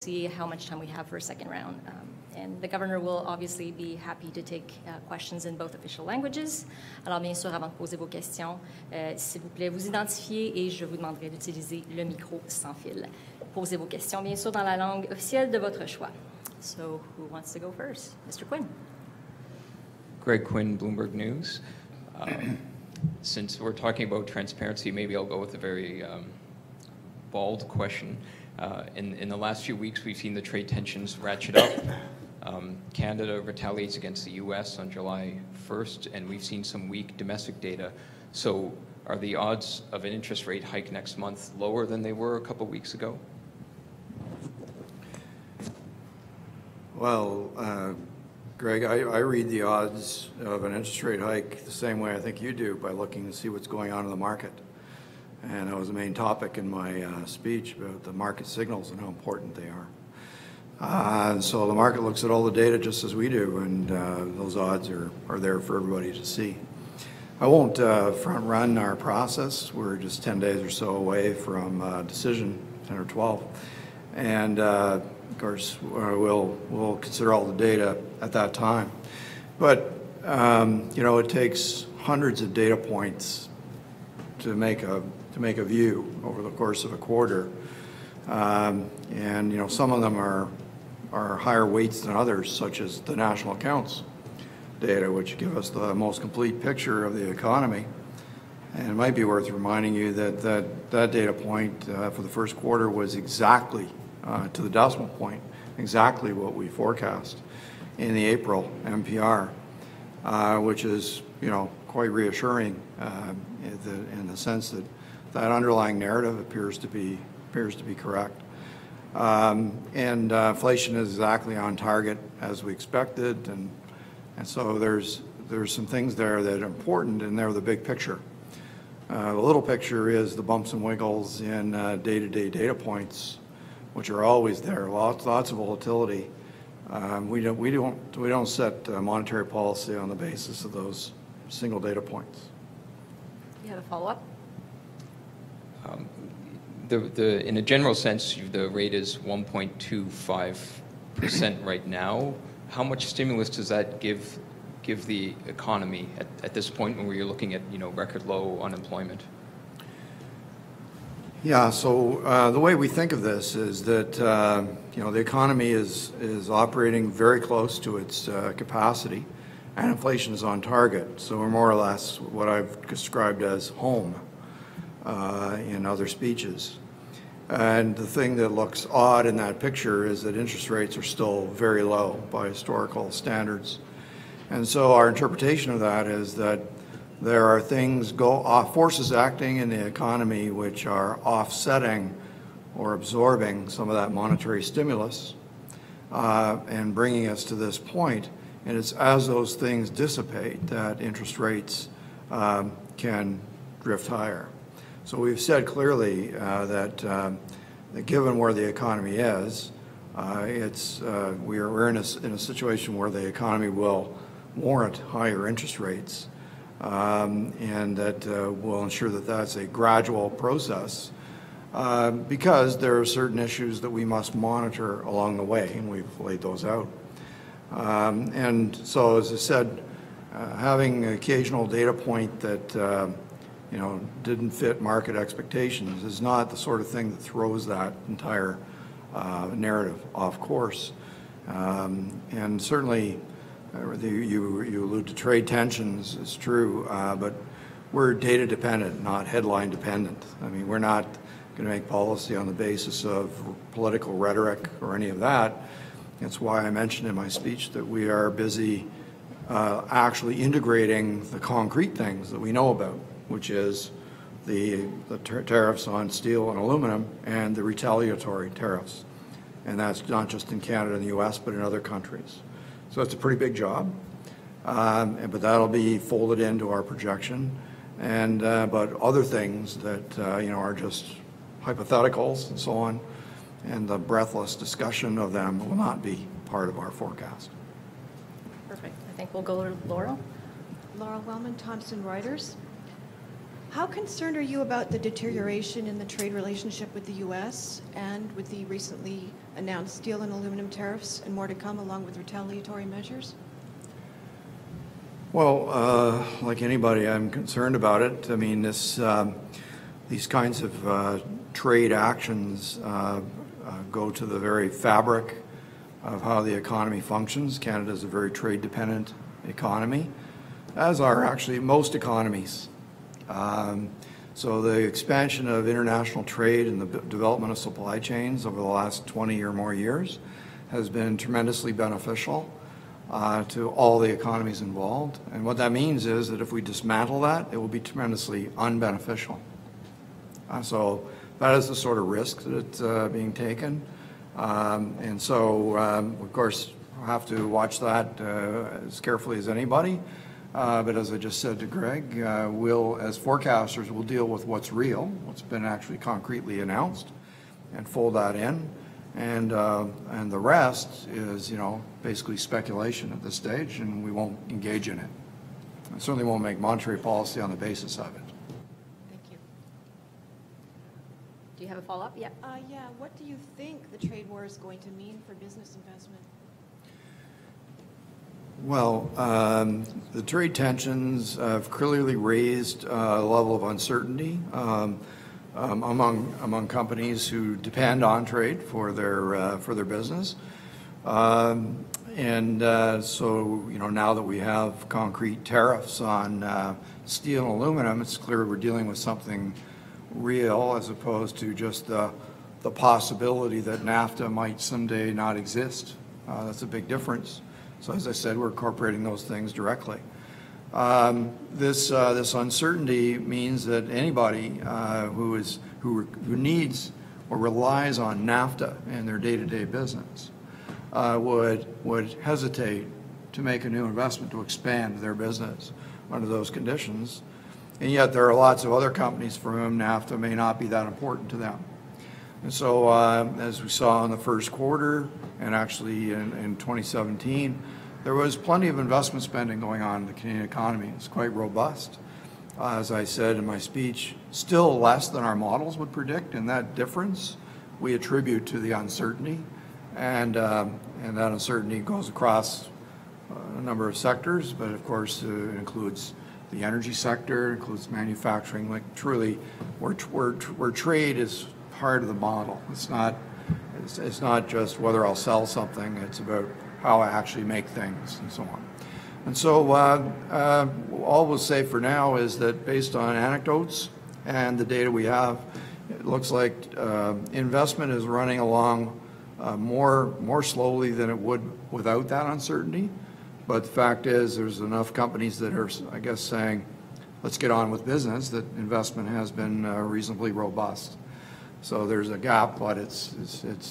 see how much time we have for a second round. And the governor will obviously be happy to take questions in both official languages. Alors bien sûr, avant de poser vos questions, s'il vous plaît, vous identifiez et je vous demanderai d'utiliser le micro sans fil. Posez vos questions bien sûr dans la langue officielle de votre choix. So who wants to go first? Mr. Quinn. Greg Quinn, Bloomberg News. Since we're talking about transparency, maybe I'll go with a very bald question. In the last few weeks, we've seen the trade tensions ratchet up. Canada retaliates against the U.S. on July 1st, and we've seen some weak domestic data. So are the odds of an interest rate hike next month lower than they were a couple weeks ago? Well, Greg, I read the odds of an interest rate hike the same way I think you do, by looking to see what's going on in the market. And that was the main topic in my speech about the market signals and how important they are. And so the market looks at all the data just as we do, and those odds are there for everybody to see. I won't front run our process. We're just 10 days or so away from decision, 10 or 12. And of course, we'll consider all the data at that time. But, you know, it takes hundreds of data points to make a view over the course of a quarter. And, you know, some of them are higher weights than others, such as the national accounts data, which give us the most complete picture of the economy. And it might be worth reminding you that data point for the first quarter was exactly to the decimal point, exactly what we forecast in the April MPR, which is, you know, quite reassuring in the sense that that underlying narrative appears to be correct. And inflation is exactly on target as we expected, and so there's some things there that are important, and they're the big picture. The little picture is the bumps and wiggles in day-to-day data points, which are always there. Lots of volatility. We don't set monetary policy on the basis of those single data points. You have a follow-up? In a general sense, the rate is 1.25% right now. How much stimulus does that give the economy at this point when we're looking at, you know, record low unemployment? Yeah, so the way we think of this is that you know, the economy is operating very close to its capacity, and inflation is on target. So we're more or less what I've described as home in other speeches. And the thing that looks odd in that picture is that interest rates are still very low by historical standards. And so our interpretation of that is that there are forces acting in the economy which are offsetting or absorbing some of that monetary stimulus and bringing us to this point. And it's as those things dissipate that interest rates can drift higher. So we've said clearly that given where the economy is, we're in a situation where the economy will warrant higher interest rates, and that will ensure that that's a gradual process because there are certain issues that we must monitor along the way, and we've laid those out. And so, as I said, having an occasional data point that you know, didn't fit market expectations is not the sort of thing that throws that entire narrative off course. And certainly, you allude to trade tensions, it's true, but we're data dependent, not headline dependent. I mean, we're not going to make policy on the basis of political rhetoric or any of that. That's why I mentioned in my speech that we are busy actually integrating the concrete things that we know about, which is the tariffs on steel and aluminum and the retaliatory tariffs. And that's not just in Canada and the US, but in other countries. So it's a pretty big job, but that'll be folded into our projection. And but other things that you know, are just hypotheticals and so on, and the breathless discussion of them will not be part of our forecast. Perfect. I think we'll go to Laurel. Laurel Wellman, Thomson Reuters. How concerned are you about the deterioration in the trade relationship with the U.S. and with the recently announced steel and aluminum tariffs and more to come along with retaliatory measures? Well, like anybody, I'm concerned about it. I mean, these kinds of trade actions go to the very fabric of how the economy functions. Canada is a very trade-dependent economy, as are actually most economies. So the expansion of international trade and the development of supply chains over the last 20 or more years has been tremendously beneficial to all the economies involved. And what that means is that if we dismantle that, it will be tremendously unbeneficial. So that is the sort of risk that's being taken. And so, of course, we'll have to watch that as carefully as anybody. But as I just said to Greg, we'll, as forecasters, we'll deal with what's real, what's been actually concretely announced, and fold that in. And the rest is, basically speculation at this stage, and we won't engage in it. I certainly won't make monetary policy on the basis of it. Thank you. Do you have a follow-up? Yeah. Yeah. What do you think the trade war is going to mean for business investment? Well, the trade tensions have clearly raised a level of uncertainty among companies who depend on trade for their business. So now that we have concrete tariffs on steel and aluminum, it's clear we're dealing with something real as opposed to just the possibility that NAFTA might someday not exist. That's a big difference. So as I said, we're incorporating those things directly. This uncertainty means that anybody who needs or relies on NAFTA in their day-to-day business would hesitate to make a new investment to expand their business under those conditions. And yet there are lots of other companies for whom NAFTA may not be that important to them. And so as we saw in the first quarter, and actually in 2017, there was plenty of investment spending going on in the Canadian economy. It's quite robust. As I said in my speech, still less than our models would predict, and that difference we attribute to the uncertainty. And that uncertainty goes across a number of sectors, but of course it includes the energy sector, includes manufacturing, like truly where trade is part of the model. It's not just whether I'll sell something, it's about how I actually make things and so on. And so all we'll say for now is that based on anecdotes and the data we have, it looks like investment is running along more slowly than it would without that uncertainty. But the fact is there's enough companies that are, I guess, saying, let's get on with business, that investment has been reasonably robust. So there's a gap, but it's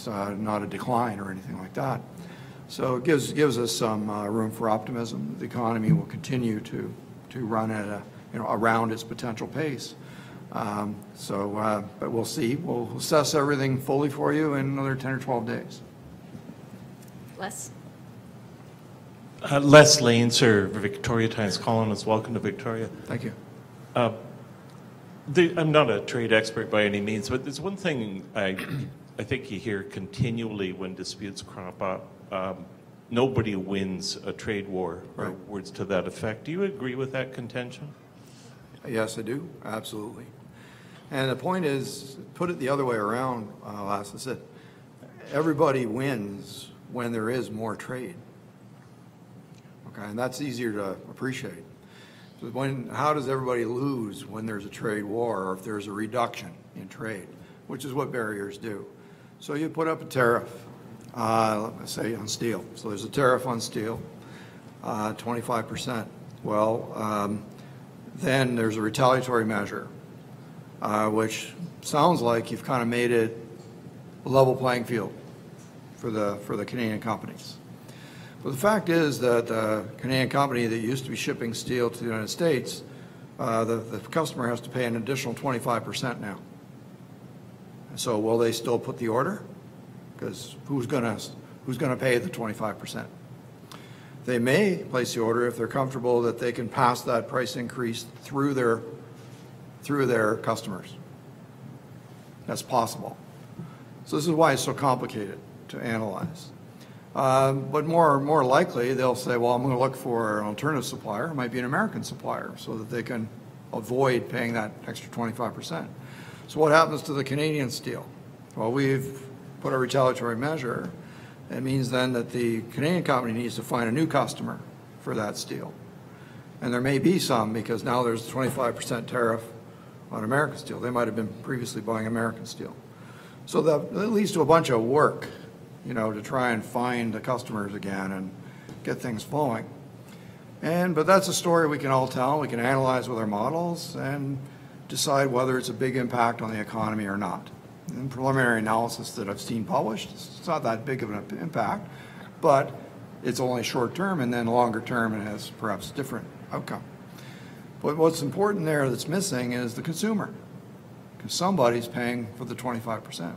not a decline or anything like that. So it gives us some room for optimism. The economy will continue to run at around its potential pace. But we'll see. We'll assess everything fully for you in another 10 or 12 days. Les? Les Lane, sir, Victoria Times columnist. Welcome to Victoria. Thank you. I'm not a trade expert by any means, but there's one thing I think you hear continually when disputes crop up. Nobody wins a trade war, or words to that effect. Do you agree with that contention? Yes, I do. Absolutely. And the point is, put it the other way around, Lass. I said, everybody wins when there is more trade. Okay, and that's easier to appreciate. So how does everybody lose when there's a trade war or if there's a reduction in trade, which is what barriers do? So you put up a tariff, let's say on steel. So there's a tariff on steel, 25%. Well, then there's a retaliatory measure, which sounds like you've kind of made it a level playing field for the Canadian companies. But the fact is that the Canadian company that used to be shipping steel to the United States, the customer has to pay an additional 25% now. So will they still put the order? Because who's going to pay the 25%? They may place the order if they're comfortable that they can pass that price increase through through their customers. That's possible. So this is why it's so complicated to analyze. But more likely, they'll say, well, I'm going to look for an alternative supplier. It might be an American supplier so that they can avoid paying that extra 25%. So what happens to the Canadian steel? Well, we've put a retaliatory measure. It means then that the Canadian company needs to find a new customer for that steel. And there may be some, because now there's a 25% tariff on American steel. They might have been previously buying American steel. So that leads to a bunch of work, you know, to try and find the customers again and get things flowing. But that's a story we can all tell. We can analyze with our models and decide whether it's a big impact on the economy or not. In preliminary analysis that I've seen published, it's not that big of an impact, but it's only short term, and then longer term it has perhaps a different outcome. But what's important there that's missing is the consumer, because somebody's paying for the 25%.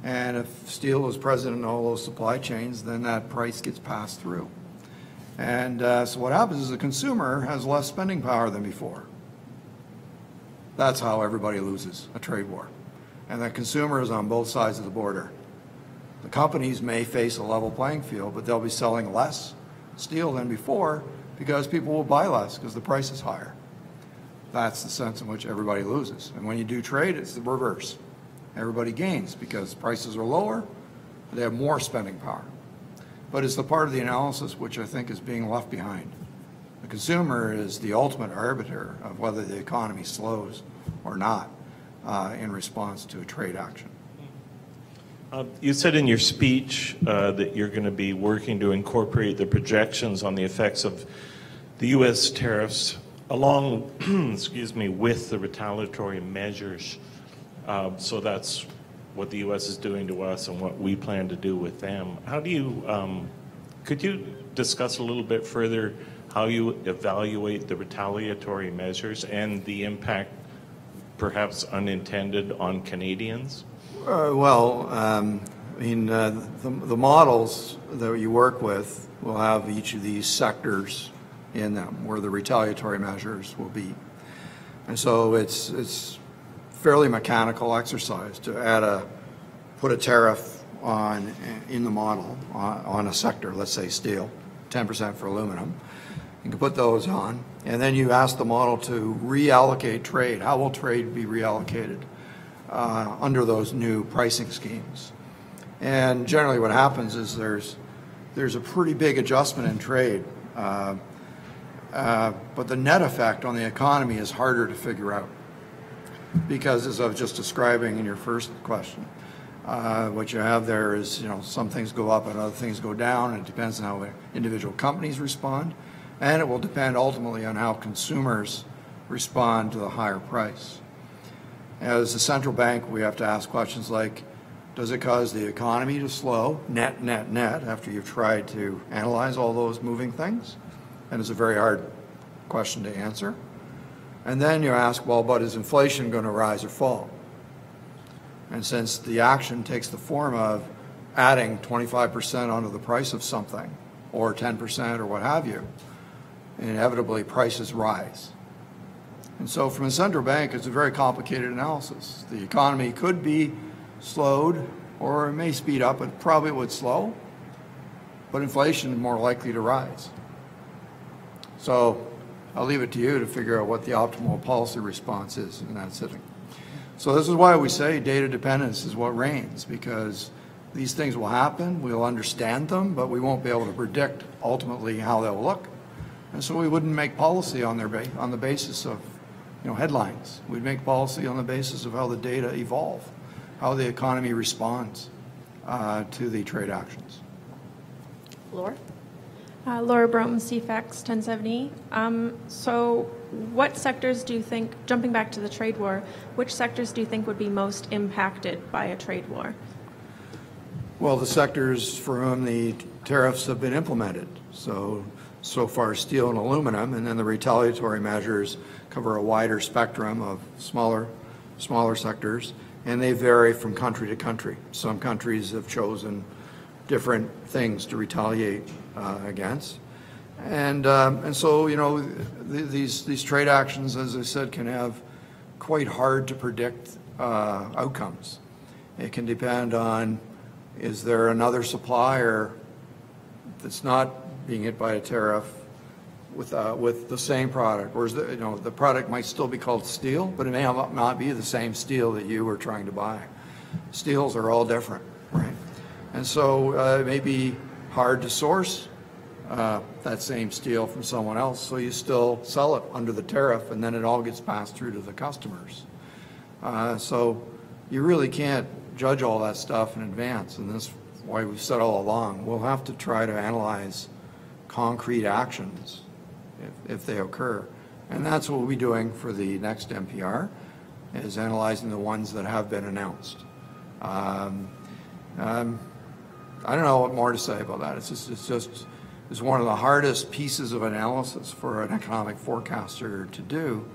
And if steel is present in all those supply chains, then that price gets passed through. And so what happens is the consumer has less spending power than before. That's how everybody loses a trade war. And the consumer is on both sides of the border. The companies may face a level playing field, but they'll be selling less steel than before because people will buy less because the price is higher. That's the sense in which everybody loses. And when you do trade, it's the reverse. Everybody gains because prices are lower, they have more spending power. But it's the part of the analysis which I think is being left behind. The consumer is the ultimate arbiter of whether the economy slows or not in response to a trade action. You said in your speech that you're going to be working to incorporate the projections on the effects of the U.S. tariffs along, excuse me, with the retaliatory measures. So that's what the U.S. is doing to us and what we plan to do with them. How do you, could you discuss a little bit further how you evaluate the retaliatory measures and the impact, perhaps unintended, on Canadians? The models that you work with will have each of these sectors in them where the retaliatory measures will be. And so it's fairly mechanical exercise to put a tariff in the model on a sector, let's say steel, 10% for aluminum. You can put those on, and then you ask the model to reallocate trade. How will trade be reallocated under those new pricing schemes? And generally what happens is there's a pretty big adjustment in trade, but the net effect on the economy is harder to figure out. Because as I was just describing in your first question, what you have there is, you know, some things go up and other things go down. It depends on how individual companies respond, and it will depend ultimately on how consumers respond to the higher price. As a central bank, we have to ask questions like, does it cause the economy to slow, net, after you've tried to analyze all those moving things? And it's a very hard question to answer. And then you ask, well, but is inflation going to rise or fall? And since the action takes the form of adding 25% onto the price of something, or 10% or what have you, inevitably prices rise. And so from a central bank, it's a very complicated analysis. The economy could be slowed, or it may speed up, but probably would slow, but inflation is more likely to rise. So I'll leave it to you to figure out what the optimal policy response is in that sitting. So this is why we say data dependence is what reigns, because these things will happen, we'll understand them, but we won't be able to predict ultimately how they'll look. And so we wouldn't make policy on the basis of, you know, headlines. We'd make policy on the basis of how the data evolve, how the economy responds to the trade actions. Laura? Laura Broughton, CFAX 1070. So what sectors do you think, jumping back to the trade war, which sectors do you think would be most impacted by a trade war? Well, the sectors for whom the tariffs have been implemented. So far steel and aluminum, and then the retaliatory measures cover a wider spectrum of smaller sectors, and they vary from country to country. Some countries have chosen different things to retaliate against. And so, you know, these trade actions, as I said, can have quite hard to predict outcomes. It can depend on, is there another supplier that's not being hit by a tariff with the same product, or is the product might still be called steel, but it may not be the same steel that you were trying to buy. Steels are all different, right? And so it may be hard to source that same steel from someone else, so you still sell it under the tariff, and then it all gets passed through to the customers. So you really can't judge all that stuff in advance, and that's why we've said all along, we'll have to try to analyze concrete actions if they occur. And that's what we'll be doing for the next MPR, is analyzing the ones that have been announced. I don't know what more to say about that. It's one of the hardest pieces of analysis for an economic forecaster to do.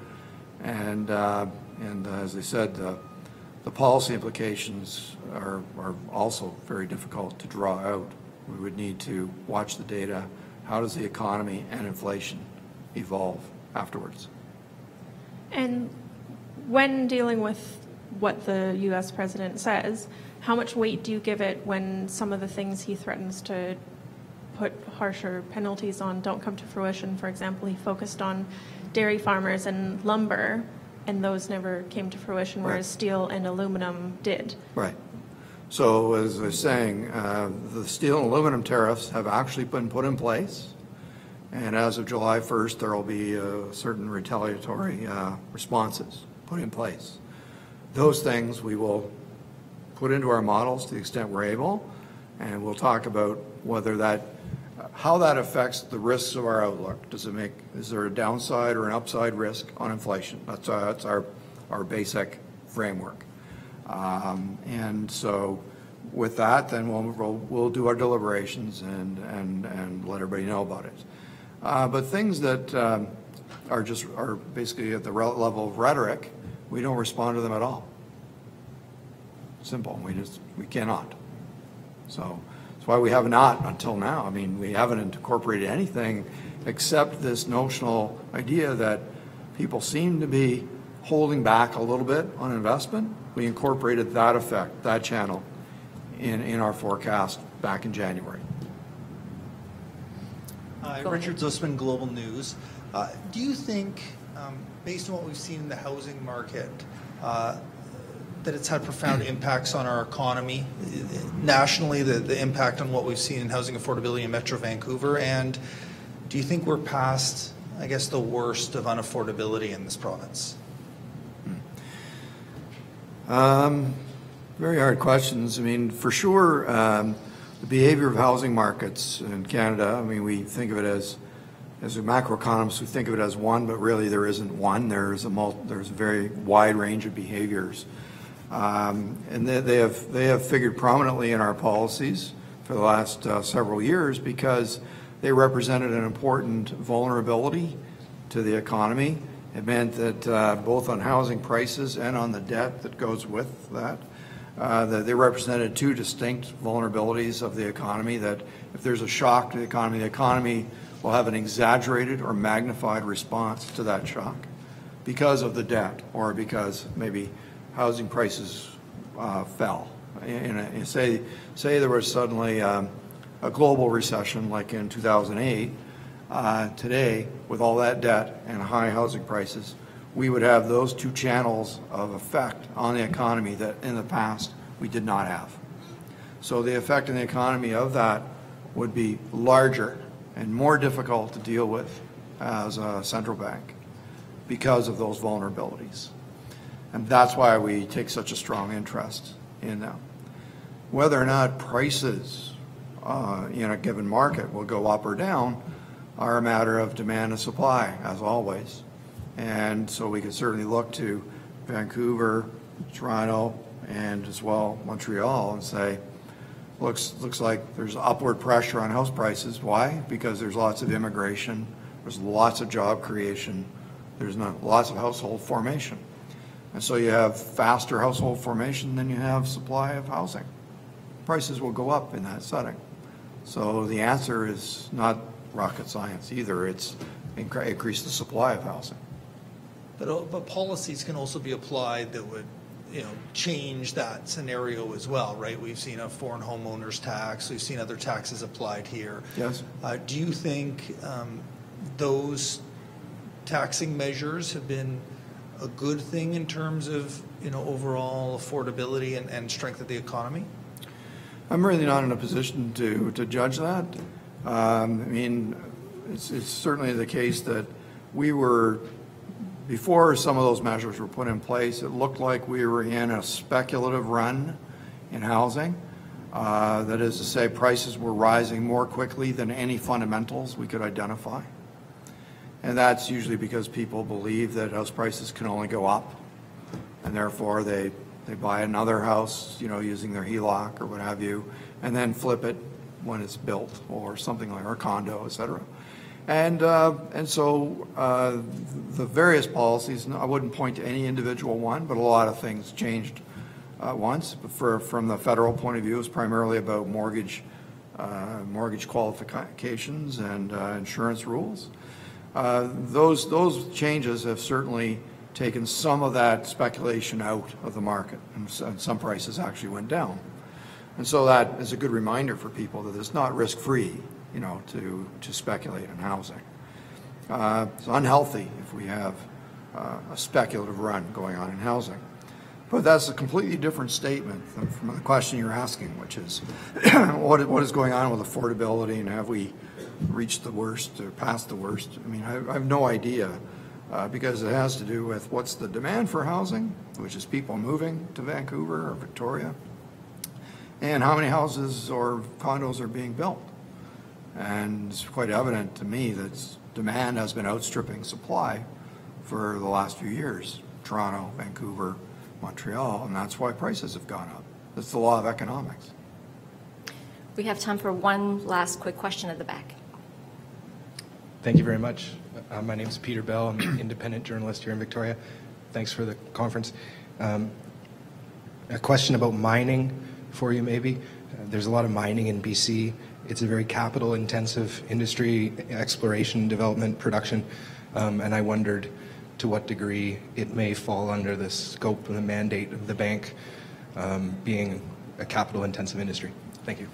And as I said, the policy implications are also very difficult to draw out. We would need to watch the data. How does the economy and inflation evolve afterwards? And when dealing with what the U.S. president says, how much weight do you give it when some of the things he threatens to put harsher penalties on don't come to fruition? For example, he focused on dairy farmers and lumber, and those never came to fruition, whereas steel and aluminum did. Right. So as I was saying, the steel and aluminum tariffs have actually been put in place. And as of July 1st, there will be certain retaliatory responses put in place. Those things we will put into our models to the extent we're able, and we'll talk about how that affects the risks of our outlook. Is there a downside or an upside risk on inflation? That's our basic framework. And so with that, then we'll do our deliberations and let everybody know about it. But things that are basically at the level of rhetoric, we don't respond to them at all. Simple. We cannot. So that's why we have not until now. I mean, we haven't incorporated anything except this notional idea that people seem to be holding back a little bit on investment. We incorporated that effect, that channel, in our forecast back in January. Richard Zussman, Global News. Do you think, based on what we've seen in the housing market, that it's had profound impacts on our economy nationally, the impact on what we've seen in housing affordability in Metro Vancouver? And do you think we're past, I guess, the worst of unaffordability in this province? Very hard questions. I mean, for sure, the behavior of housing markets in Canada, I mean, we think of it as a macroeconomist, we think of it as one, but really there isn't one. There's a very wide range of behaviors. And they have figured prominently in our policies for the last several years because they represented an important vulnerability to the economy. It meant that both on housing prices and on the debt that goes with that, that they represented two distinct vulnerabilities of the economy, that if there's a shock to the economy will have an exaggerated or magnified response to that shock because of the debt or because maybe housing prices fell. Say there was suddenly a global recession like in 2008, today with all that debt and high housing prices, we would have those two channels of effect on the economy that in the past we did not have. So the effect on the economy of that would be larger and more difficult to deal with as a central bank because of those vulnerabilities. And that's why we take such a strong interest in them. Whether or not prices in a given market will go up or down are a matter of demand and supply, as always. And so we could certainly look to Vancouver, Toronto, and as well Montreal and say, looks like there's upward pressure on house prices. Why? Because there's lots of immigration, there's lots of job creation, there's lots of household formation. And so you have faster household formation than you have supply of housing. Prices will go up in that setting. So the answer is not rocket science either. It's increase the supply of housing. But policies can also be applied that would, change that scenario as well, right? We've seen a foreign homeowners tax. We've seen other taxes applied here. Yes. Do you think those taxing measures have been a good thing in terms of, overall affordability and strength of the economy? I'm really not in a position to judge that. I mean, it's certainly the case that we were, before some of those measures were put in place, it looked like we were in a speculative run in housing. That is to say, prices were rising more quickly than any fundamentals we could identify. And that's usually because people believe that house prices can only go up, and therefore they buy another house, using their HELOC or what have you, and then flip it when it's built, or something like, or a condo, et cetera. And so the various policies, I wouldn't point to any individual one, but a lot of things changed once. But from the federal point of view, it's primarily about mortgage qualifications and insurance rules. Those changes have certainly taken some of that speculation out of the market, and some prices actually went down. And so that is a good reminder for people that it's not risk-free, to speculate in housing. It's unhealthy if we have a speculative run going on in housing. But that's a completely different statement from the question you're asking, which is what is going on with affordability, and have we reached the worst or past the worst? I mean, I have no idea, because it has to do with what's the demand for housing, which is people moving to Vancouver or Victoria, and how many houses or condos are being built. And it's quite evident to me that demand has been outstripping supply for the last few years. Toronto, Vancouver, Montreal, and that's why prices have gone up. That's the law of economics. We have time for one last quick question at the back. Thank you very much. My name is Peter Bell. I'm an independent journalist here in Victoria. Thanks for the conference. A question about mining for you, maybe. There's a lot of mining in BC. It's a very capital-intensive industry, exploration, development, production, and I wondered to what degree it may fall under the scope and the mandate of the bank, being a capital-intensive industry. Thank you.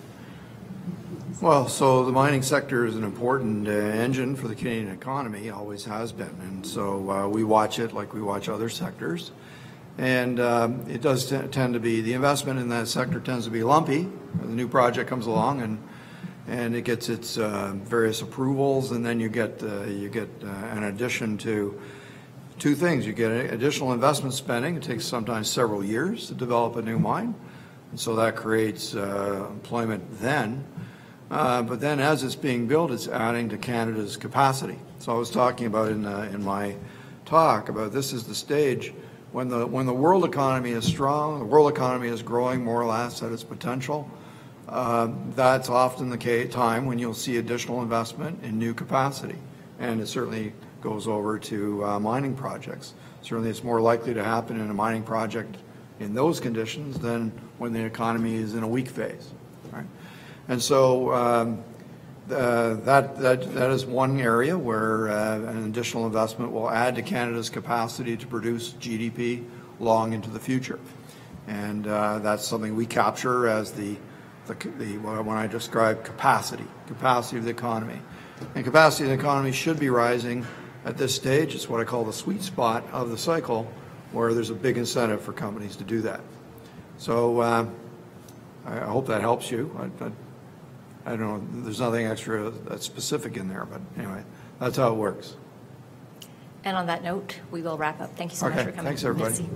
Well, so the mining sector is an important engine for the Canadian economy, always has been, and so we watch it like we watch other sectors. And it does tend to be, the investment in that sector tends to be lumpy. The new project comes along and it gets its various approvals, and then you get an addition to two things. You get additional investment spending. It takes sometimes several years to develop a new mine, and so that creates employment then. But then as it's being built, it's adding to Canada's capacity. So I was talking about in my talk about this is the stage when the world economy is strong, the world economy is growing more or less at its potential. That's often the time when you'll see additional investment in new capacity, and it certainly goes over to mining projects. Certainly it's more likely to happen in a mining project in those conditions than when the economy is in a weak phase, right? And so that is one area where an additional investment will add to Canada's capacity to produce GDP long into the future. And that's something we capture as when I describe capacity of the economy. And capacity of the economy should be rising at this stage. It's what I call the sweet spot of the cycle, where there's a big incentive for companies to do that. So I hope that helps you. I don't know, there's nothing extra that's specific in there, but anyway, that's how it works. And on that note, we will wrap up. Thank you so much for coming. Thanks, everybody. Merci.